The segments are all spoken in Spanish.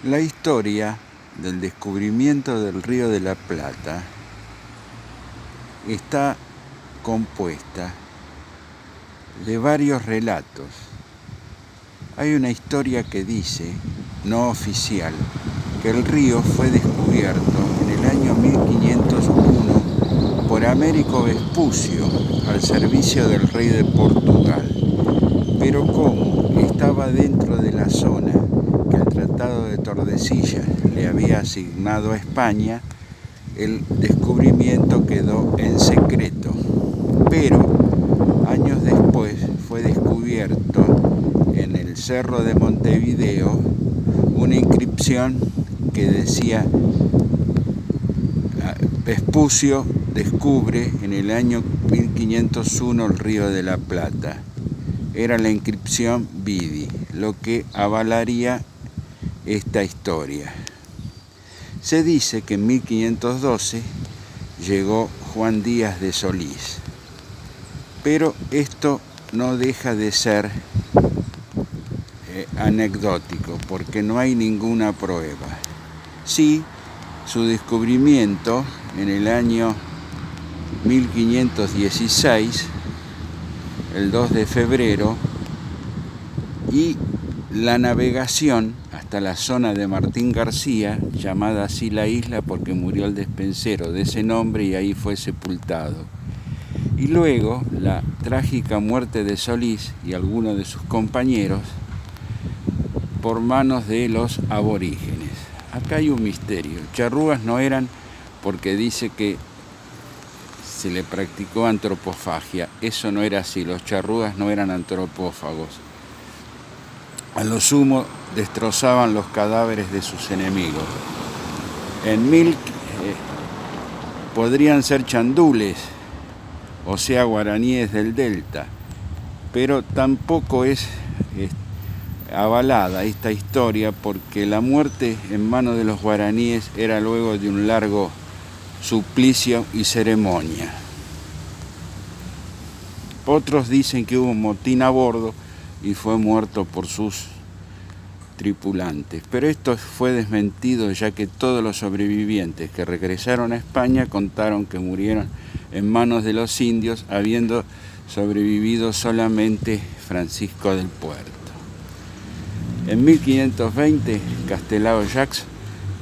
La historia del descubrimiento del Río de la Plata está compuesta de varios relatos. Hay una historia que dice, no oficial, que el río fue descubierto en el año 1501 por Américo Vespucio al servicio del rey de Portugal, pero como estaba dentro de la zona que el Tratado de Tordesillas le había asignado a España, el descubrimiento quedó en secreto, pero años después fue descubierto en el Cerro de Montevideo una inscripción que decía: Vespucio descubre en el año 1501 el Río de la Plata. Era la inscripción Vidi, lo que avalaría esta historia. Se dice que en 1512 llegó Juan Díaz de Solís, pero esto no deja de ser anecdótico, porque no hay ninguna prueba. Sí, su descubrimiento en el año 1516, el 2 de febrero, y la navegación hasta la zona de Martín García, llamada así la isla porque murió el despensero de ese nombre y ahí fue sepultado. Y luego la trágica muerte de Solís y algunos de sus compañeros por manos de los aborígenes. Acá hay un misterio. Charrúas no eran porque dice que se le practicó antropofagia. Eso no era así. Los charrúas no eran antropófagos. A lo sumo destrozaban los cadáveres de sus enemigos. Podrían ser chandules, o sea, guaraníes del delta, pero tampoco es avalada esta historia porque la muerte en manos de los guaraníes era luego de un largo suplicio y ceremonia. Otros dicen que hubo un motín a bordo y fue muerto por sus tripulantes, pero esto fue desmentido, ya que todos los sobrevivientes que regresaron a España contaron que murieron en manos de los indios, habiendo sobrevivido solamente Francisco del Puerto. En 1520, Castelao Jacques,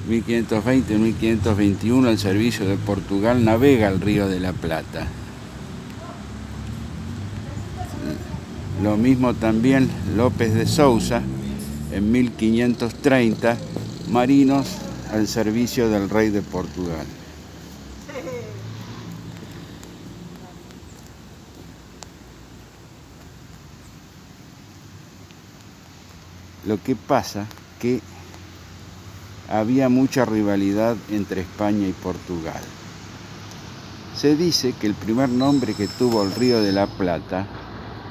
1520-1521, el servicio de Portugal navega el Río de la Plata. Lo mismo también López de Sousa, en 1530, marinos al servicio del rey de Portugal. Lo que pasa que había mucha rivalidad entre España y Portugal. Se dice que el primer nombre que tuvo el Río de la Plata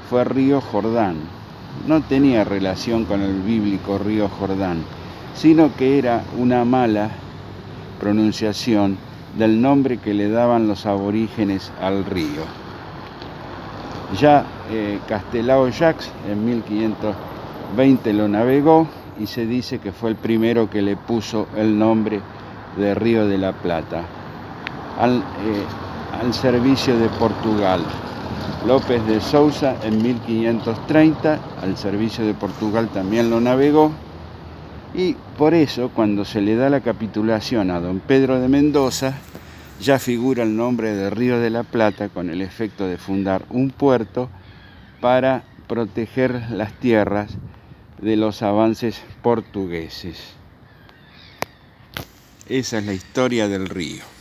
fue Río Jordán. No tenía relación con el bíblico Río Jordán, sino que era una mala pronunciación del nombre que le daban los aborígenes al río. Ya Castelao Jacques en 1520 lo navegó y se dice que fue el primero que le puso el nombre de Río de la Plata al servicio de Portugal. López de Sousa en 1530 al servicio de Portugal también lo navegó, y por eso cuando se le da la capitulación a don Pedro de Mendoza ya figura el nombre de Río de la Plata, con el efecto de fundar un puerto para proteger las tierras de los avances portugueses. Esa es la historia del río.